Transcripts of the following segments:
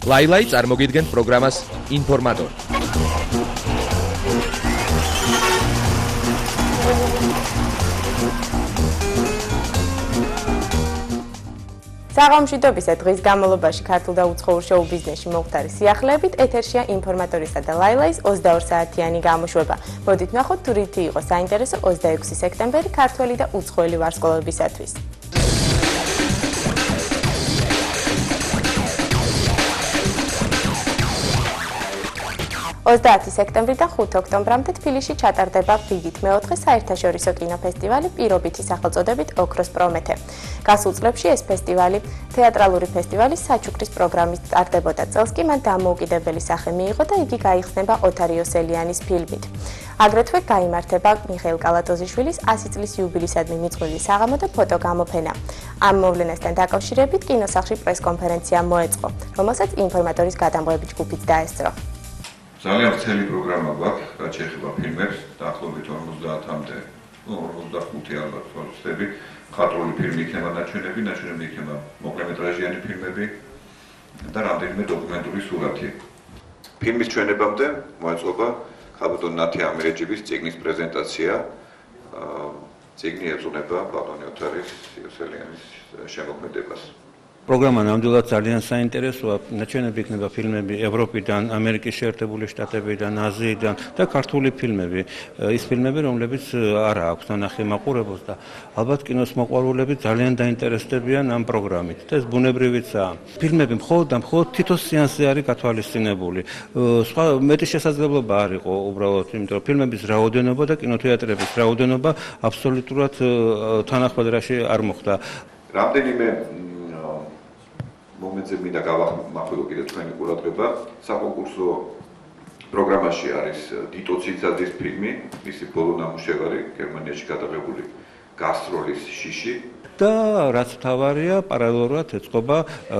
ლაილაი წარმოგიდგენთ პროგრამას ინფორმატორი. საღამოშვიდობისა დღის განმავლობაში ქართულ და უცხოურ შოუ ბიზნესში მომხდარი სიახლეებით ეთერშია ინფორმატორისა და ლაილაის 22 საათიანი გამოშვება. მოდით ნახოთ თუ რითი იყო საინტერესო 26 სექტემბერი ქართველი და უცხოელი ვარსკვლავებისათვის. 30 სექტემბრიდან 5 ოქტომბრამდე თბილისში ჩატარდება რიგით მეოთხე საერთაშორისო კინოფესტივალი პირობითი სახელწოდებით ოქროს პრომეთე. გასულ წლებში ეს ფესტივალი თეატრალური ფესტივალის საჩუქრის პროგრამით ტარდებოდა. წელს კი მან დამოუკიდებელი სახე მიიღო და იგი გაიხსნება ოთარ იოსელიანის ფილმით. აგრეთვე გაიმართება მიხეილ კალატოზიშვილის 100 წლის იუბილეისადმი მიძღვნილი საღამო და ფოტო გამოფენა. ამ მოვლენასთან დაკავშირებით კინოსახლში პრესკონფერენცია მოეწყო, რომელსაც ინფორმატორის გადამღები ჯგუფიც დაესწრო. ძალიან ვრცელი პროგრამა გვაქვს, რაც შეეხება ფილმებს, დაახლოებით 50-მდე, 45 ალბათ ვარცდები, მხატვრული ფილმი იქნება ნაჩვენები იქნება მოკლემეტრაჟიანი ფილმები და რამდენიმე დოკუმენტური სურათი. ფილმის ჩვენებამდე მოეწყობა ხაბატონ ნათი ამირეჯიბის წიგნის პრეზენტაცია. წიგნი ეძღვნება ბატონი ოთარის იოსელიანის შემოქმედებას. პროგრამა ნამდვილად ძალიან საინტერესოა. ნაჩვენები იქნება ფილმები ევროპიდან, ამერიკის შეერთებული შტატებიდან, აზიიდან და ქართული ფილმები. ის ფილმები, რომლებიც არ აქვს ნანახი მაყურებელს და ალბათ კინოს მოყვარულები ძალიან დაინტერესდებიან ამ პროგრამით. და ეს ბუნებრივიცაა. ფილმები მხოლოდ თითო სეანსზე არის გათვალისწინებული. სხვა მეტი შესაძლებლობა არ იყო უბრალოდ, იმიტომ რომ ფილმების რაოდენობა და კინოთეატრების რაოდენობა აბსოლუტურად თანახმადრაში არ მოხდა. რამდენიმე მომენტზე მინდა გავახმაყვილო კიდევ თქვენი ყურადღება. საკონკურსო პროგრამაში არის დიტო ციძაძის ფილმი, მისი ბოლო ნამუშევარი, გერმანიაში გადაღებული გასტროლის შიში. და რაც მთავარია, პარალელურად ეწყობა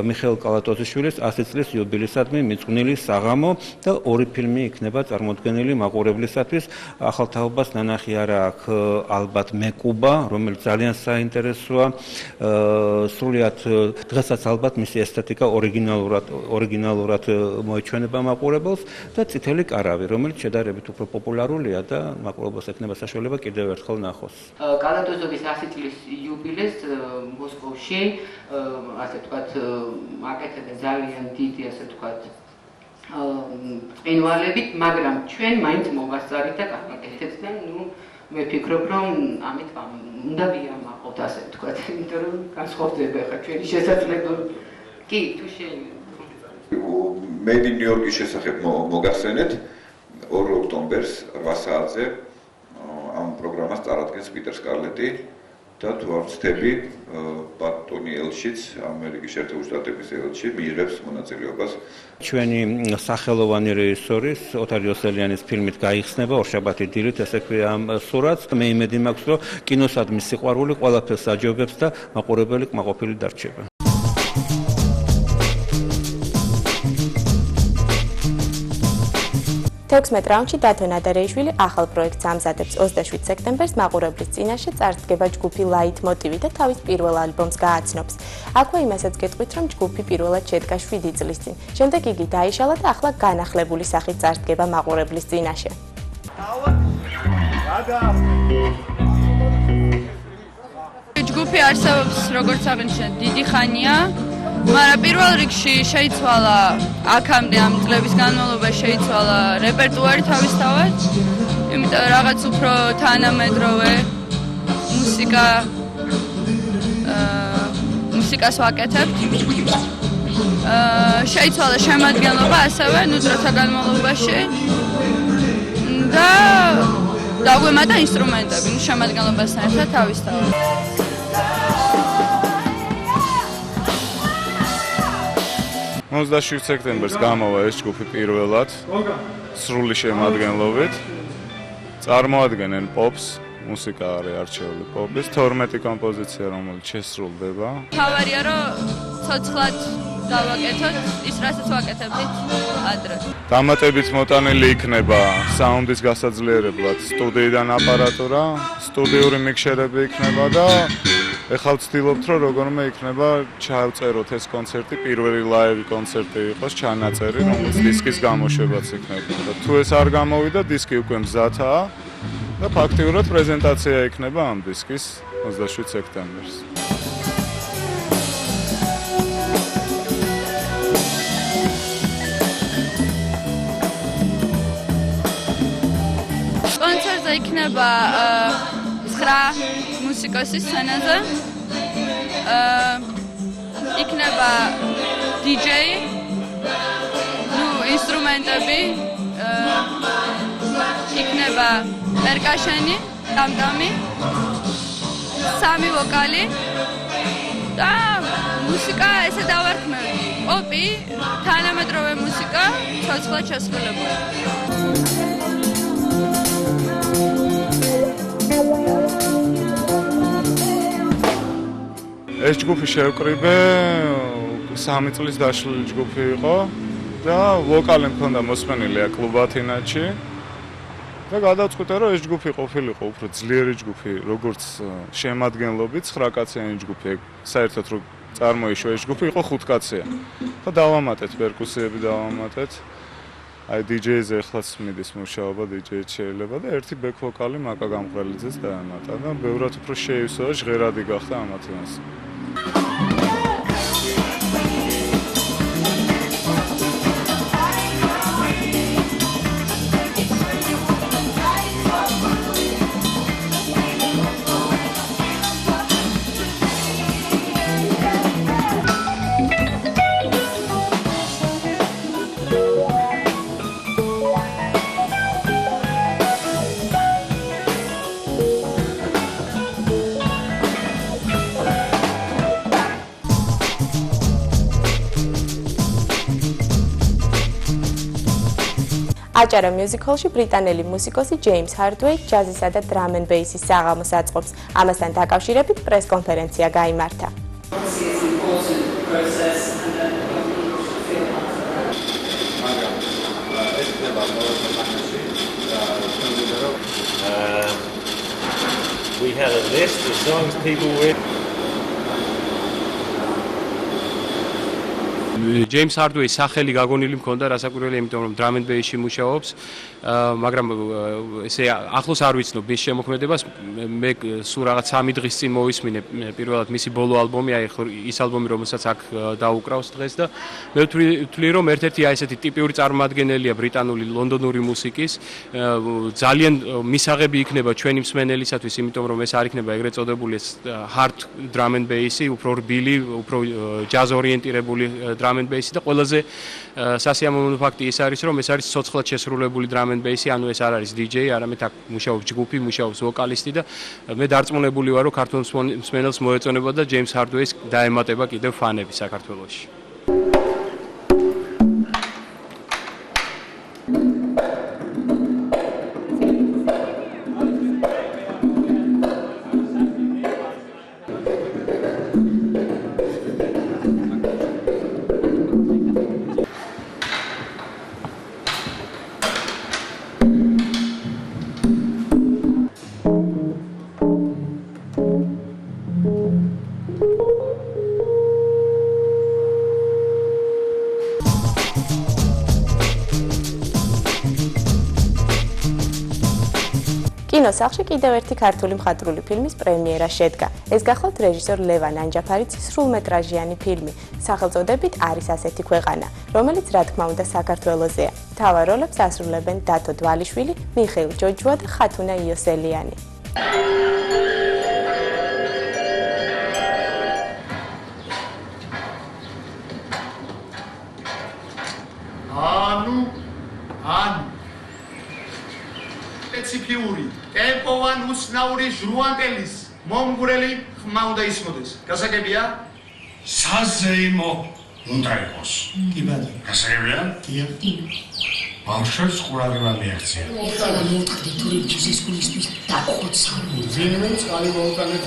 მიხეილ კალატოზიშვილის 100 წლის იუბილეისადმი მიძღვნილი საღამო და ორი ფილმი იქნება წარმოდგენილი მაყურებლისათვის. ახალ თაობას ნანახი არა აქვს ალბათ მეკუბა, რომელიც ძალიან საინტერესოა. სრულიად დღესაც ალბათ მისი ესთეტიკა ორიგინალურად მოეჩვენება მაყურებელს და წითელი კარავი, რომელიც შედარებით უფრო პოპულარულია და მაყურებელს ექნება საშუალება კიდევ ერთხელ ნახოს. კალატოზოვის 100 წლის იუბილეს მოსკოვში, ასე ვთქვათ, აკეთებენ ძალიან დიდი, ასე ვთქვათ, წინვალებით, მაგრამ ჩვენ მაინც მოვასწარით და გაკეთებდნენ. მე ვფიქრობ, რომ ამით უნდა ვიამაყოთ, ასე ვთქვათ, იმიტომ რომ განსხვავდება ხა ჩვენი შესაძლებლობა. კი, თუ შეიძლება. Made in New York-ის შესახებ მოგახსენეთ 2 ოქტომბერს 8 საათზე ამ პროგრამას წარადგენს პიტერ სკარლეტი. და თუ არ ვცდები, ბატონი ელჩიც, ამერიკის შეერთებული შტატების ელჩი მიიღებს მონაწილეობას. ჩვენი სახელოვანი რეჟისორის ოთარ იოსელიანის ფილმით გაიხსნება ორშაბათი დილით, ესე ქვია ამ სურათს. მე იმედი მაქვს, რომ კინოსადმი სიყვარული ყველაფერს აჯობებს და მაყურებელი კმაყოფილი დარჩება. 16 რაუნდში დათო ნადარეიშვილი ახალ პროექტს ამზადებს. 27 სექტემბერს მაყურებლის წინაშე წარსდგება ჯგუფი ლაით მოტივი და თავის პირველ ალბომს გააცნობს. აქვე იმასაც გეტყვით, რომ ჯგუფი პირველად შედგა 7 წლის წინ. შემდეგ იგი დაიშალა და ახლა განახლებული სახით წარსდგება მაყურებლის წინაშე. ჯგუფი არსებობს, როგორც აღნიშნეთ, დიდი ხანია. მაგრამ პირველ რიგში შეიცვალა აქამდე ამ წლების განმავლობაში შეიცვალა რეპერტუარი თავისთავად, იმიტომ რაღაც უფრო თანამედროვე მუსიკას ვაკეთებთ. შეიცვალა შემადგენლობა ასევე დროთა განმავლობაში და დაგვემატა ინსტრუმენტები შემადგენლობასთან ერთად თავისთავად. 27 სექტემბერს გამოვა ეს ჯგუფი პირველად სრული შემადგენლობით. წარმოადგენენ პოპს, მუსიკა არის არჩეული პოპის, 12 კომპოზიცია, რომელიც შესრულდება. თავარია რომ ცოცხლად დავაკეთოთ ის, რასაც ვაკეთებდით ადრე. დამატებით მოტანილი იქნება საუნდის გასაძლიერებლად სტუდიიდან აპარატურა, სტუდიური მიქსერები იქნება და ეხლა ვცდილობთ, რომ როგორმე იქნება ჩავწეროთ ეს კონცერტი, პირველი ლაივი კონცერტი იყოს, ჩანაწერი, რომელიც დისკის გამოშვებაც იქნება. თუ ეს არ გამოვიდა, დისკი უკვე მზადაა და ფაქტიურად პრეზენტაცია იქნება ამ დისკის 27 სექტემბერს. კონცერტზე იქნება 9 მუსიკოსი სცენაზე. იქნება DJ, ინსტრუმენტები, იქნება პერკაშენი, ტამტამი, 3 ვოკალი და მუსიკა ესე დავარქმევთ. პოპი, თანამედროვე მუსიკა, ცოცხლად შესრულებული. ეს ჯგუფი შევკრიბე 3 წლის დაშლილი ჯგუფი იყო და ვოკალი მქონდა მოსმენილი კლუბ ათინათში და გადავწყვიტე რომ ეს ჯგუფი ყოფილიყო უფრო ძლიერი ჯგუფი როგორც შემადგენლობით 9 კაციანი ჯგუფი საერთოდ რომ წარმოიშვა ეს ჯგუფი იყო 5 კაცია და დავამატეთ პერკუსიები დავამატეთ აი DJ-ზე ახლაც მიდის მუშაობა DJ-ით შეიძლება და ერთი ბექ ვოკალი მაკა გამყრელიძეც დაემატა და ბევრად უფრო შეივსო და ჟღერადი გახდა ამ ათინათს. აჭარა მიუზიკლში ბრიტანელი მუსიკოსი ჯეიმს ჰარდვეი ჯაზისა და დრამ ენ ბეისის საღამოს აწყობს. ამასთან დაკავშირებით პრეს-კონფერენცია გაიმართა. We had a list of songs people with. ჯეიმს ჰარდვეის სახელი გაგონილი მქონდა რასაკვირველია, იმიტომ რომ დრამ ენ ბეისში მუშაობს, მაგრამ ესე ახლოს არ ვიცნობ მის შემოქმედებას. მე სულ რაღაც 3 დღის წინ მოვისმინე პირველად მისი ბოლო ალბომი, აი ის ალბომი, რომელსაც აქ დაუკრავს დღეს და მე ვთვლი რომ ერთ-ერთი აი ესეთი ტიპიური წარმომადგენელია ბრიტანული ლონდონური მუსიკის. ძალიან მისაღები იქნება ჩვენი მსმენელისათვის, იმიტომ რომ ეს არ იქნება ეგრეთ წოდებული hard drum and bass-ი, უფრო რბილი, უფრო ჯაზ ორიენტირებული drum and bass-ი და ყველაზე სასიამოვნო ფაქტი ის არის, რომ ეს არის ცოცხლად შესრულებული drum and bass-ი, ანუ ეს არ არის DJ, არამედ აქ მუშაობს ჯგუფი, მუშაობს ვოკალისტი და მე დარწმუნებული ვარ, რომ ქართულ მსმენელს მოეწონება და ჯეიმს ჰარდვეის დაემატება კიდევ ფანები საქართველოში. კინოსახლში კიდევ ერთი ქართული მხატვრული ფილმის პრემიერა შედგა. ეს გახლავთ რეჟისორ ლევან ანჯაფარიძის სრულმეტრაჟიანი ფილმი სახელწოდებით არის ასეთი ქვეყანა, რომელიც რა თქმა უნდა საქართველოსზეა. მთავარ როლებს ასრულებენ დათო დვალიშვილი, მიხეილ ჯოჯუა და ხათუნა იოსელიანი. სპეციფიური ტემპოვან უსნაური ჟრუანტელის მომგვრელი ხმა უნდა ისმოდეს. გასაგებია? საზეიმო უნდა იყოს. კი ბატონო. გასაგებია? კი. ბავშვებს ყურადღება მიაქცია. მოხდით თუ რიჯის გულისთვის დახოცა. ძინვენ წყალი მოუტანეთ.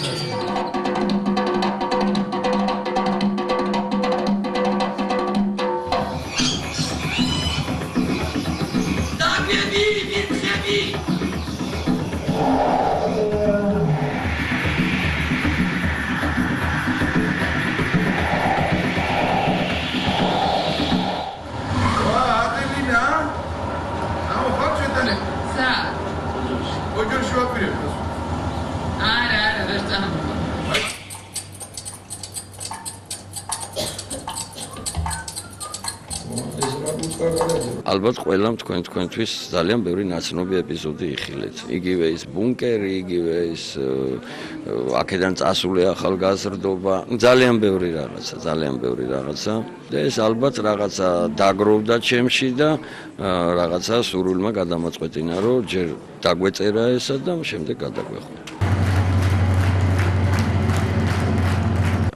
ალბათ ყველამ თქვენთვის ძალიან ბევრი ნაცნობი ეპიზოდი იხილეთ. იგივე ის ბუნკერი, იგივე ის აქედან წასული ახალგაზრდობა, ძალიან ბევრი რაღაცა. და ეს ალბათ რაღაცა დაგროვდა ჩემში და რაღაცა სურვილმა გადამაწყვეტინა, რომ ჯერ დაგვეწერა ესა და შემდეგ გადაგვეხო.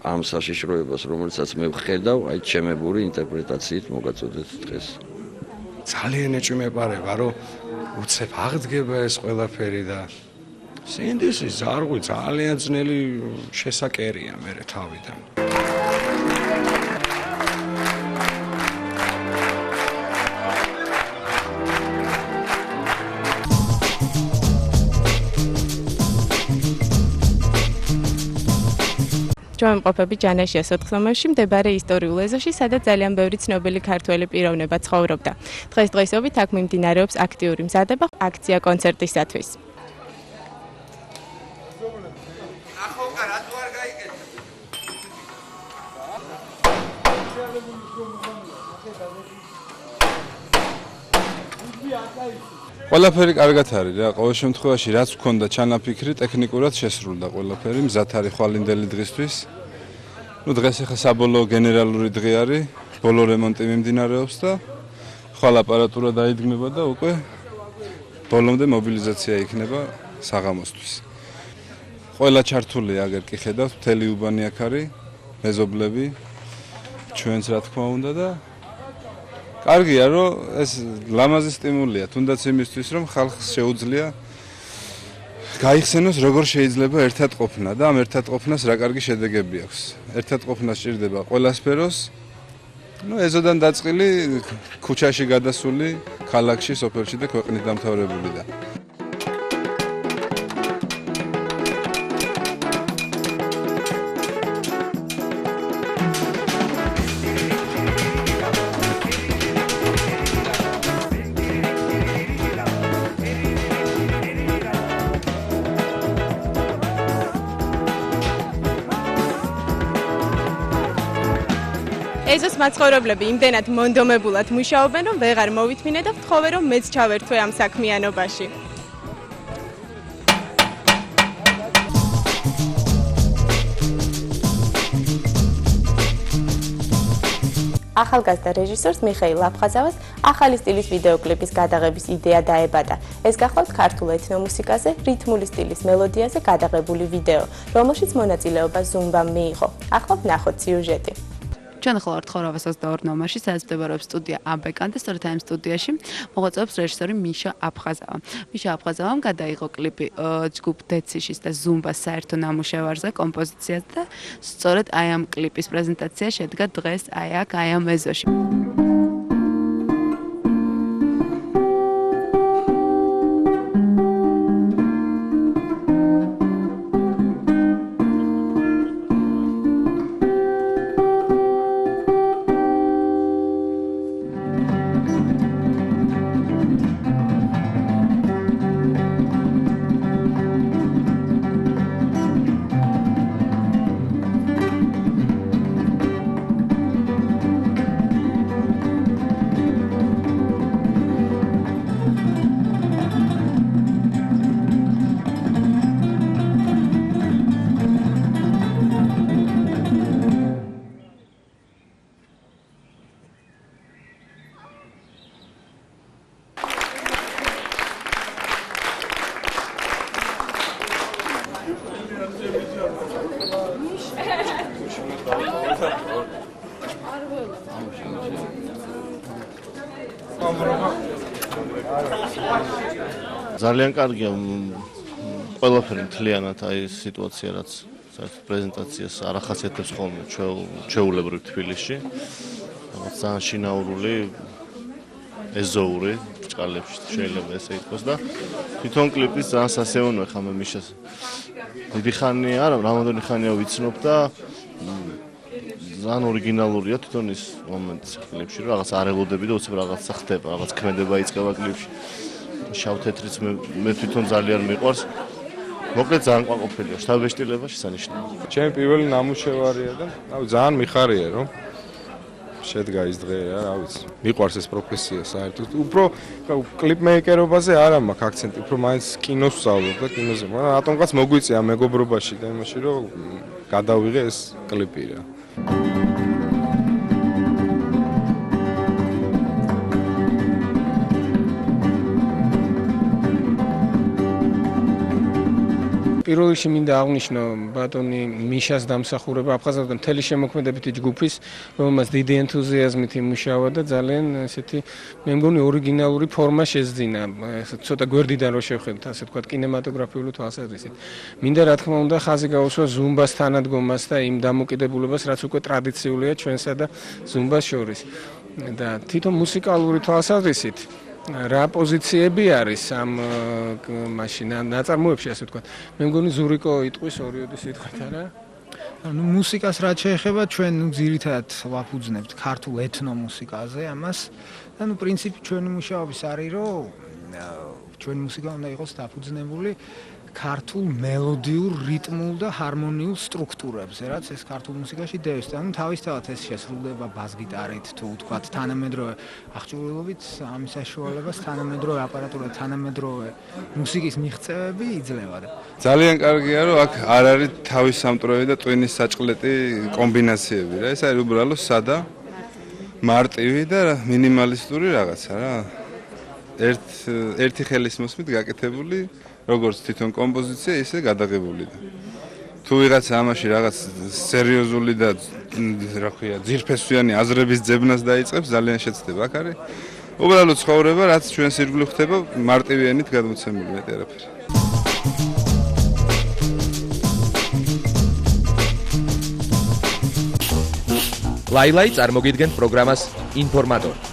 ამ საშიშროებას, რომელსაც მე ვხედავ, აი ჩემებური ინტერპრეტაციით მოგაწოდეთ დღეს. ძალიან ეჭვმეპარება, რომ უცებ აღდგება ეს ყველაფერი და სინდისის ზარღვი ძალიან ძნელი შესაკერია მე თავიდან. ჯანმრთელობები ჯანაშიას 4-ში მდებარე ისტორიულ ეზოში, სადაც ძალიან ბევრი ცნობილი ქართველი პიროვნება ცხოვრობდა. დღესდღეობით აქ მიმდინარეობს აქტიური მზადება აქცია კონცერტისათვის. ყველაფერი კარგად არის რა, ყოველ შემთხვევაში რაც გქონდა ჩანაფიქრი, ტექნიკურად შესრულდა ყველაფერი, მზად არის ხვალინდელი დღისთვის. დღეს ახლა საბოლოო გენერალური დღე არის, ბოლო რემონტი მიმდინარეობს და ხვალ აპარატურა დაიდგმება და უკვე ბოლომდე მობილიზაცია იქნება საღამოსთვის. ყველა ჩართულია, აგერ კი ხედავთ, მთელი უბანი აქ არის, მეზობლები, ჩვენც რა თქმა უნდა და კარგია, რომ ეს ლამაზი სტიმულია, თუნდაც იმისთვის, რომ ხალხს შეუძლია გაიხსენოს, როგორ შეიძლება ერთად ყოფნა და ამ ერთად ყოფნას რა კარგი შედეგები აქვს. ერთად ყოფნა სჭირდება ყველა სფეროს. ეზოდან დაწყილი ქუჩაში გადასული, ქალაქში, სოფელში და ქვეყნით დამთავრებული და ეზოს მაცხოვრებლები იმდენად მონდომებულად მუშაობენ, რომ ვეღარ მოვითმინე და ვთხოვე, რომ მეც ჩავერთვე ამ საქმიანობაში. ახალგაზრდა რეჟისორს მიხეილ აფხაზავას ახალი სტილის ვიდეოკლიპის გადაღების იდეა დაებადა. ეს გახლავთ ქართულ ეთნომუსიკაზე, რითმული სტილის მელოდიაზე გადაღებული ვიდეო, რომელშიც მონაწილეობა ზუმბამ მიიღო. ახლა ვნახოთ სიუჟეტი. ჩვენ ახლა ვართ ხორავას 22 ნომერში, სადაც მდებარეობს სტუდია აბეკან და სწორედ ამ სტუდიაში მოღვაწეობს რეჟისორი მიშა აფხაზავა. მიშა აფხაზავამ გადაიღო კლიპი ჯგუფ დეციშის და ზუმბას საერთო ნამუშევარზე კომპოზიციაზე და სწორედ აი ამ კლიპის პრეზენტაცია შედგა დღეს აი აქ აი ამ ეზოში. ძალიან კარგია ყველაფერი მთლიანად აი სიტუაცია რაც საერთოდ პრეზენტაციას არ ახასიათებს ხოლმე ჩვეულებრივ თბილისში. რაღაც ძალიან შინაურული ეზოური ბრჭყალებში შეიძლება ესე ითქვას და თვითონ კლიპის ძალიან სასიამოვნოა ხამე მიშას. დიდი ხანია, არა, რამოდენი ხანია ვიცნობ და ძალიან ორიგინალურია თვითონ ის მომენტი კლიპში, რომ რაღაც არ ელოდები და უცებ რაღაცა ხდება, რაღაც ქმედება იწყება კლიპში. შავ თეთრიც მე თვითონ ძალიან მიყვარს. მოკლედ ძალიან ყვაყოფილია, შთაბეჭდილება შესანიშნავია. ჩემი პირველი ნამუშევარია და ძალიან მიხარია, რომ შედგა ის დღე რა ვიცი. მიყვარს ეს პროფესია საერთოდ. უფრო კლიპმეიკერობაზე არ მაქვს აქცენტი, უფრო მაინც კინოს ვსწავლობ და კინოზე, მაგრამ რატომღაც მოგვიწია მეგობრობაში და იმაში რომ გადავიღე ეს კლიპი რა. პირველ რიგში მინდა აღვნიშნო ბატონი მიშას დამსახურება აფხაზეთიდან მთელი შემოქმედებითი ჯგუფის, რომელმაც დიდი ენთუზიაზმით იმუშავა და ძალიან ესეთი მე მგონი ორიგინალური ფორმა შეძინა. ცოტა გვერდიდან რო შევხედოთ, ასე ვთქვათ, კინემატოგრაფიული თვალსაზრისით. მინდა რა თქმა უნდა ხაზი გაუსვა ზუმბას თანადგომას და იმ დამოკიდებულებას, რაც უკვე ტრადიციულია ჩვენსა და ზუმბას შორის. და თვითონ მუსიკალური თვალსაზრისით რა პოზიციები არის ამ მაშინ ნაწარმოებში ასე ვთქვათ. მე მგონი ზურიკო იტყვის ორიოდი სიტყვით არა? ну მუსიკას რაც შეეხება ჩვენ ძირითადად ვაფუძნებთ ქართულ ეთნო მუსიკაზე ამას და ну პრინციპი ჩვენი მუშაობის არის რომ ჩვენი მუსიკა უნდა იყოს დაფუძნებული ქართულ მელოდიურ, რიტმულ და ჰარმონიულ სტრუქტურებზე, რაც ეს ქართულ მუსიკაში დევს და ну თავისთავად ეს შესრულდება ბას-გიტარით თუ ვთქვათ თანამედროვე აღჭურვილობით ამის საშუალებას თანამედროვე აპარატურა, თანამედროვე მუსიკის მიღწევები იძლევა და ძალიან კარგია რომ აქ არ არის თავის სამტროები და ტვინის საჭყლეტი კომბინაციები რა. ეს არის უბრალოდ სადა, მარტივი და მინიმალისტური რაღაცა რა. ერთი ხელის მოსმით გაკეთებული როგორც თვითონ კომპოზიცია, ისე გადაღებული და თუ ვიღაცა ამაში რაღაც სერიოზული და რა ქვია, ძირფესვიანი აზრების ძებნას დაიწყებს, ძალიან შეცდება. აქ არის უბრალოდ ცხოვრება, რაც ჩვენს ირგვლივ ხდება, მარტივიანით გადმოცემული, მეტი არაფერი. ლაილაი წარმოგიდგენთ პროგრამას ინფორმატორი.